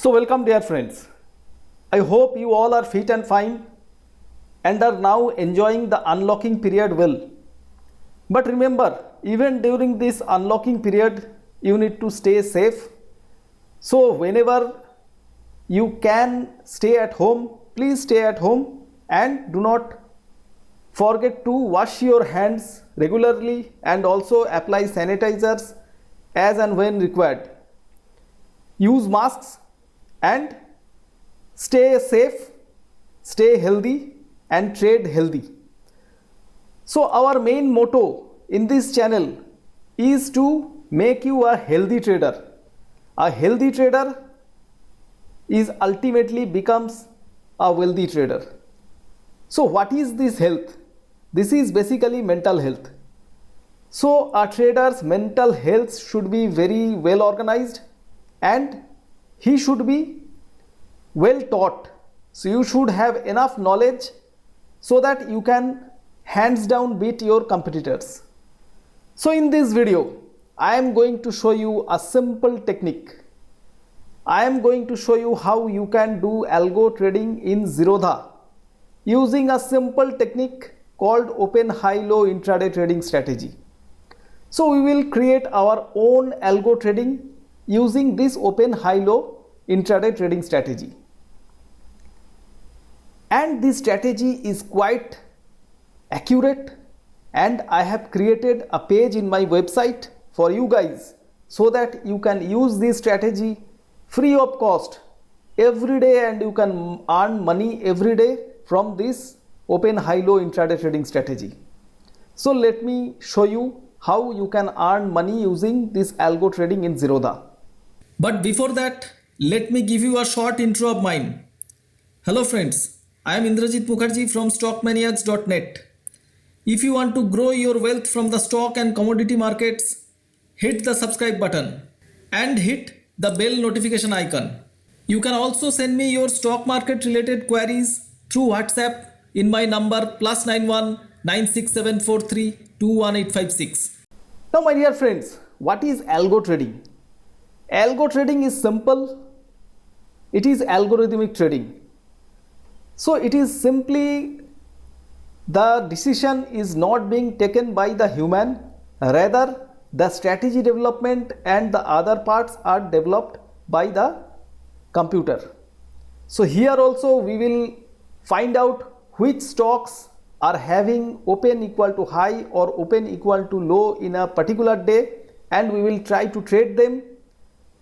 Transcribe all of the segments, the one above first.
So welcome dear friends. I hope you all are fit and fine and are now enjoying the unlocking period well. But remember, even during this unlocking period, you need to stay safe. So whenever you can stay at home, please stay at home and do not forget to wash your hands regularly and also apply sanitizers as and when required. Use masks and stay safe, stay healthy and trade healthy. So our main motto in this channel is to make you a healthy trader. A healthy trader is ultimately becomes a wealthy trader. So what is this health? This is basically mental health. So a trader's mental health should be very well organized and he should be well taught. So you should have enough knowledge so that you can hands down beat your competitors. So in this video, I am going to show you a simple technique. I am going to show you how you can do algo trading in Zerodha using a simple technique called open high-low intraday trading strategy. So we will create our own algo trading using this open high-low intraday trading strategy. And this strategy is quite accurate and I have created a page in my website for you guys so that you can use this strategy free of cost every day and you can earn money every day from this open high-low intraday trading strategy. So let me show you how you can earn money using this algo trading in Zerodha. But before that, let me give you a short intro of mine. Hello friends, I am Indrajit Mukherjee from stockmaniacs.net. If you want to grow your wealth from the stock and commodity markets, hit the subscribe button and hit the bell notification icon. You can also send me your stock market related queries through WhatsApp in my number +91 96743 21856. Now my dear friends, what is algo trading? Algo trading is simple. It is algorithmic trading. So it is simply the decision is not being taken by the human, rather the strategy development and the other parts are developed by the computer. So here also we will find out which stocks are having open equal to high or open equal to low in a particular day and we will try to trade them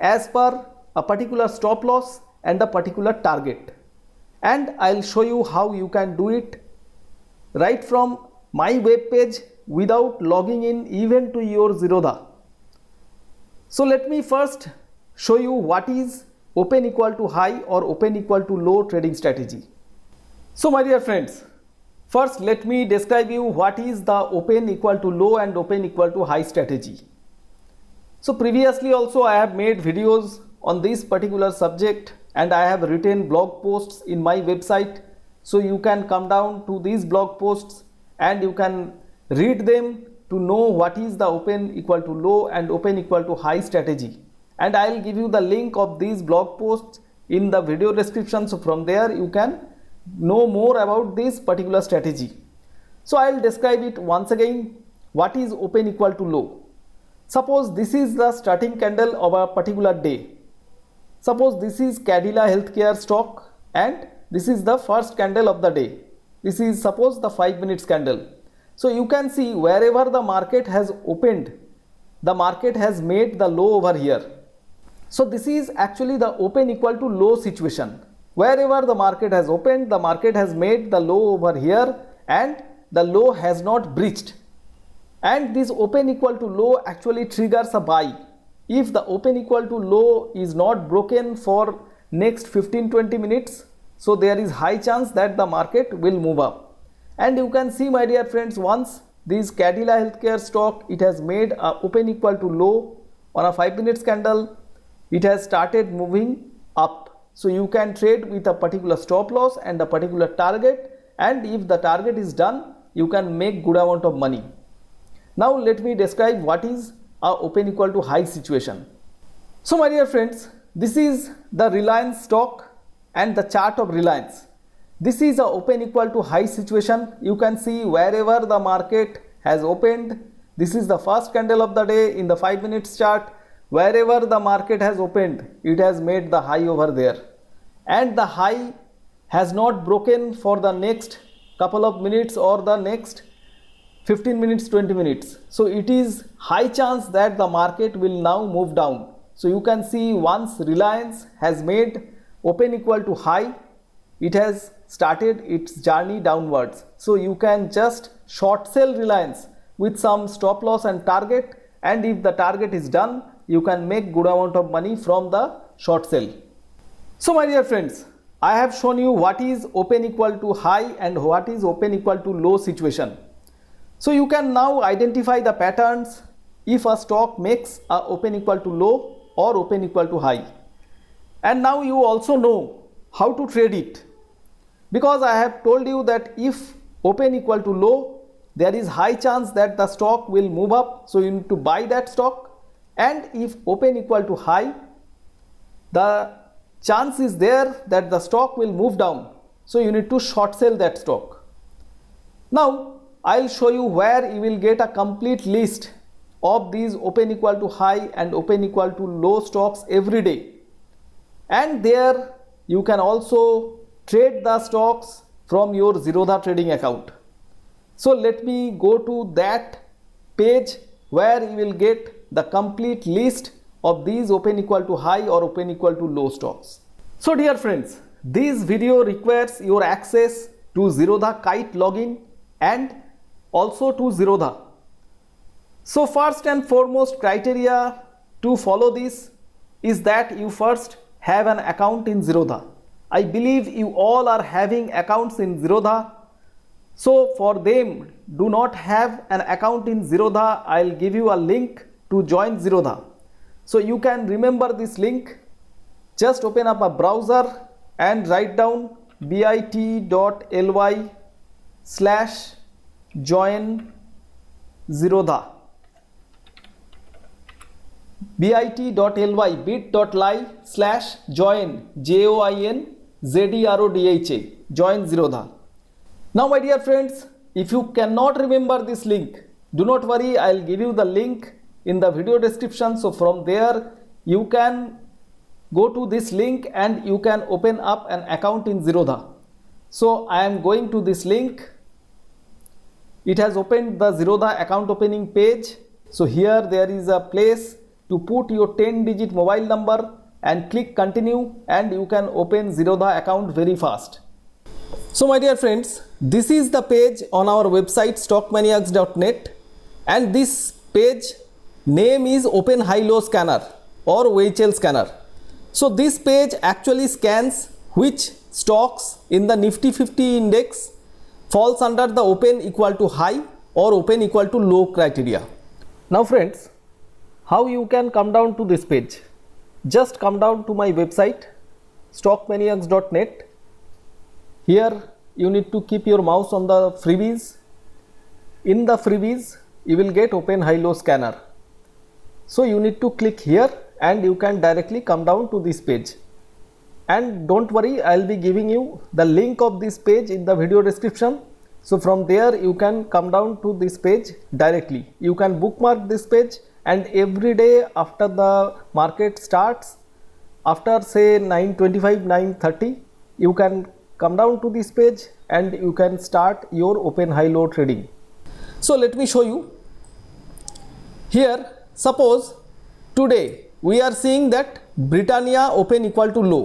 as per a particular stop loss and a particular target. And I'll show you how you can do it right from my web page without logging in even to your Zerodha. So let me first show you what is open equal to high or open equal to low trading strategy. So my dear friends, first let me describe you what is the open equal to low and open equal to high strategy. So previously also I have made videos on this particular subject and I have written blog posts in my website. So you can come down to these blog posts and you can read them to know what is the open equal to low and open equal to high strategy. And I will give you the link of these blog posts in the video description. So from there you can know more about this particular strategy. So I will describe it once again. What is open equal to low? Suppose this is the starting candle of a particular day. Suppose this is Cadila Healthcare stock and this is the first candle of the day. This is suppose the 5 minutes candle. So you can see wherever the market has opened, the market has made the low over here. So this is actually the open equal to low situation. Wherever the market has opened, the market has made the low over here and the low has not breached. And this open equal to low actually triggers a buy. If the open equal to low is not broken for next 15-20 minutes, so there is high chance that the market will move up. And you can see my dear friends, once this Cadila Healthcare stock, it has made a open equal to low on a 5 minutes candle, it has started moving up. So you can trade with a particular stop loss and a particular target, and if the target is done, you can make good amount of money. Now let me describe what is a open equal to high situation. So my dear friends, this is the Reliance stock and the chart of Reliance. This is a open equal to high situation. You can see wherever the market has opened. This is the first candle of the day in the 5 minutes chart. Wherever the market has opened, it has made the high over there. And the high has not broken for the next couple of minutes or the next 15 minutes, 20 minutes. So it is high chance that the market will now move down. So you can see once Reliance has made open equal to high, it has started its journey downwards. So you can just short sell Reliance with some stop loss and target, and if the target is done, you can make good amount of money from the short sell. So my dear friends, I have shown you what is open equal to high and what is open equal to low situation. So you can now identify the patterns if a stock makes a open equal to low or open equal to high. And now you also know how to trade it, because I have told you that if open equal to low, there is high chance that the stock will move up, so you need to buy that stock. And if open equal to high, the chance is there that the stock will move down, so you need to short sell that stock. Now I'll show you where you will get a complete list of these open equal to high and open equal to low stocks every day, and there you can also trade the stocks from your Zerodha trading account. So let me go to that page where you will get the complete list of these open equal to high or open equal to low stocks. So dear friends, this video requires your access to Zerodha Kite login and also to Zerodha. So first and foremost criteria to follow this is that you first have an account in Zerodha. I believe you all are having accounts in Zerodha. So for them do not have an account in Zerodha, I'll give you a link to join Zerodha. So you can remember this link. Just open up a browser and write down bit.ly/join Zerodha. bit.ly/join JOIN join Zerodha. Now my dear friends, if you cannot remember this link, do not worry, I'll give you the link in the video description. So from there you can go to this link and you can open up an account in Zerodha. So I am going to this link. It has opened the Zerodha account opening page. So here there is a place to put your 10-digit mobile number and click continue, and you can open Zerodha account very fast. So my dear friends, this is the page on our website stockmaniacs.net, and this page name is Open High Low Scanner or OHL Scanner. So this page actually scans which stocks in the Nifty 50 index falls under the open equal to high or open equal to low criteria. Now friends, how you can come down to this page? Just come down to my website stockmaniacs.net. Here you need to keep your mouse on the freebies. In the freebies you will get Open High Low Scanner. So you need to click here and you can directly come down to this page. And don't worry, I'll be giving you the link of this page in the video description. So from there you can come down to this page directly. You can bookmark this page, and every day after the market starts, after say 9:25, 9:30, you can come down to this page and you can start your open high low trading. So let me show you. Here suppose today we are seeing that Britannia open equal to low.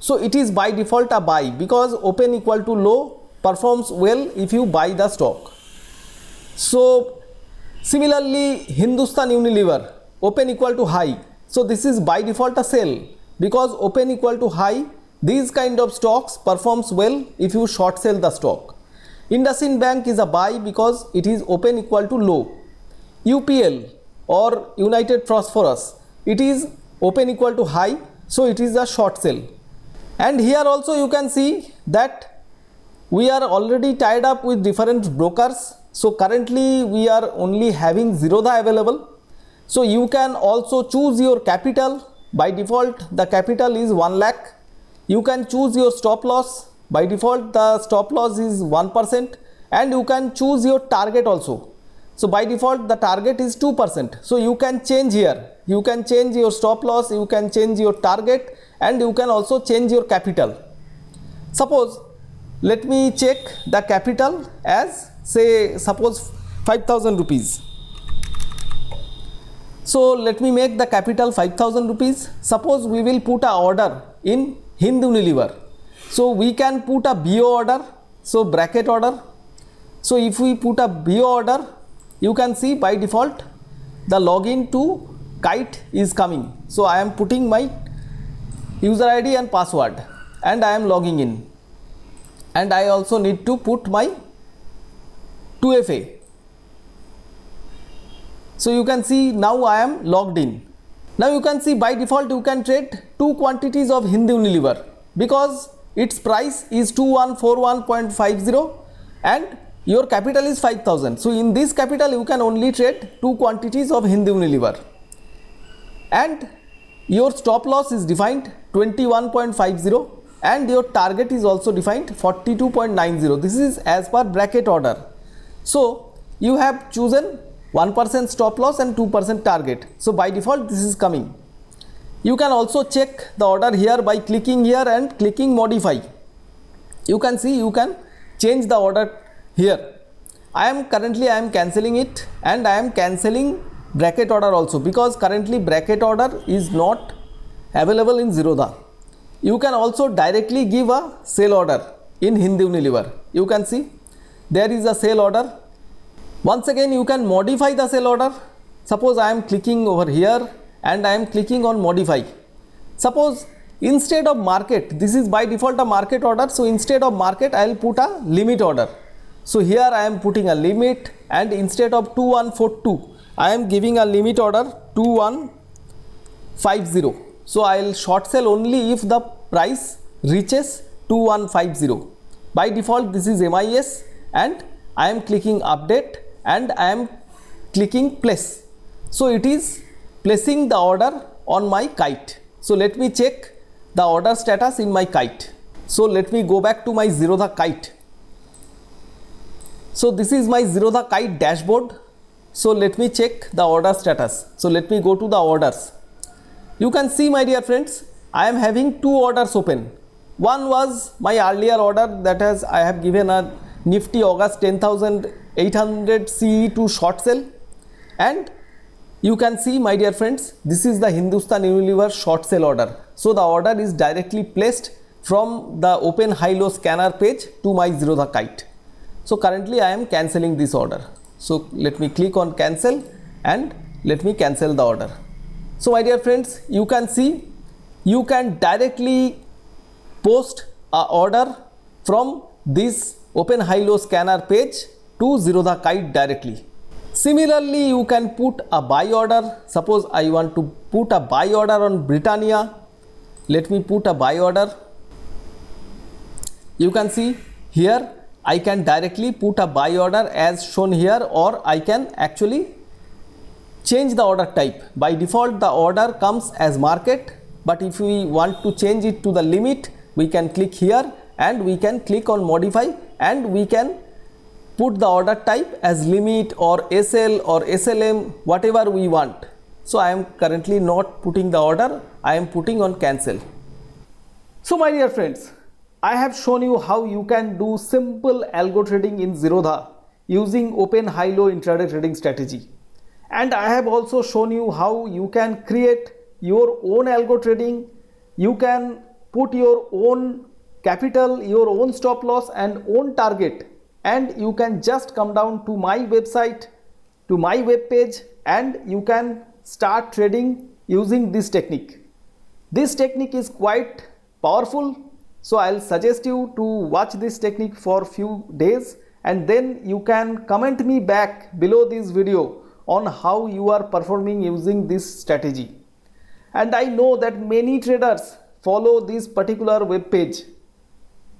So it is by default a buy, because open equal to low performs well if you buy the stock. So similarly Hindustan Unilever open equal to high. So this is by default a sell, because open equal to high, these kind of stocks performs well if you short sell the stock. IndusInd Bank is a buy because it is open equal to low. UPL or United Phosphorus, it is open equal to high, so it is a short sell. And here also you can see that we are already tied up with different brokers. So currently we are only having Zerodha available. So you can also choose your capital By default the capital is 1 lakh. You can choose your stop loss. By default the stop loss is 1%, and you can choose your target also. So by default the target is 2%. So you can change here. You can change your stop loss, you can change your target, and you can also change your capital. Suppose let me check the capital as, say, suppose 5,000 rupees. So let me make the capital 5,000 rupees. Suppose we will put a order in Hind Unilever. So we can put a BO order, so bracket order. So if we put a BO order, you can see by default the login to Kite is coming. So I am putting my user ID and password and I am logging in, and I also need to put my 2FA. So you can see now I am logged in. Now you can see by default you can trade 2 quantities of Hind Unilever because its price is 2141.50 and your capital is 5,000. So in this capital you can only trade 2 quantities of Hind Unilever, and your stop loss is defined 21.50 and your target is also defined 42.90. This is as per bracket order. So you have chosen 1% stop loss and 2% target. So by default this is coming. You can also check the order here by clicking here and clicking modify. You can see you can change the order here. I am cancelling it, and I am cancelling bracket order also because currently bracket order is not available in Zerodha. You can also directly give a sell order in Hind Unilever. You can see there is a sell order. Once again you can modify the sell order. Suppose I am clicking over here and I am clicking on modify. Suppose instead of market, this is by default a market order, so instead of market I will put a limit order. So here I am putting a limit, and instead of 2142 I am giving a limit order 2150. So I will short sell only if the price reaches 2150. By default this is MIS, and I am clicking update and I am clicking place. So it is placing the order on my Kite. So let me check the order status in my Kite. So let me go back to my Zerodha Kite. So this is my Zerodha Kite dashboard. So let me check the order status. So let me go to the orders. You can see, my dear friends, I am having 2 orders open. One was my earlier order, that is I have given a Nifty August 10,800 CE to short sell, and you can see, my dear friends, this is the Hindustan Unilever short sell order. So the order is directly placed from the open high low scanner page to my Zerodha Kite. So currently I am cancelling this order. So let me click on cancel and let me cancel the order. So my dear friends, you can see you can directly post a order from this open high low scanner page to Zerodha Kite directly. Similarly, you can put a buy order. Suppose I want to put a buy order on Britannia. Let me put a buy order. You can see here I can directly put a buy order as shown here, or I can actually change the order type. By default the order comes as market, but if we want to change it to the limit, we can click here and we can click on modify, and we can put the order type as limit or SL or SLM, whatever we want. So I am currently not putting the order, I am putting on cancel. So my dear friends, I have shown you how you can do simple algo trading in Zerodha using open high low intraday trading strategy. And I have also shown you how you can create your own algo trading. You can put your own capital, your own stop loss and own target, and you can just come down to my website, to my web page, and you can start trading using this technique. This technique is quite powerful, so I'll suggest you to watch this technique for few days, and then you can comment me back below this video on how you are performing using this strategy. And I know that many traders follow this particular web page,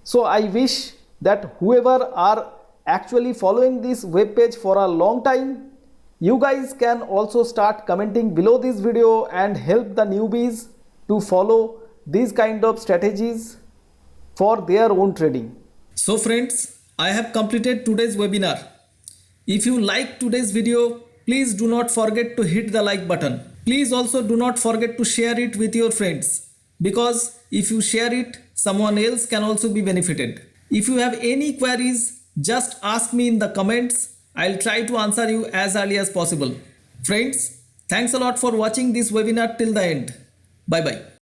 so I wish that whoever are actually following this web page for a long time, you guys can also start commenting below this video and help the newbies to follow these kind of strategies for their own trading. So friends, I have completed today's webinar. If you like today's video, please do not forget to hit the like button. Please also do not forget to share it with your friends, because if you share it, someone else can also be benefited. If you have any queries, just ask me in the comments. I'll try to answer you as early as possible. Friends, thanks a lot for watching this webinar till the end. Bye bye.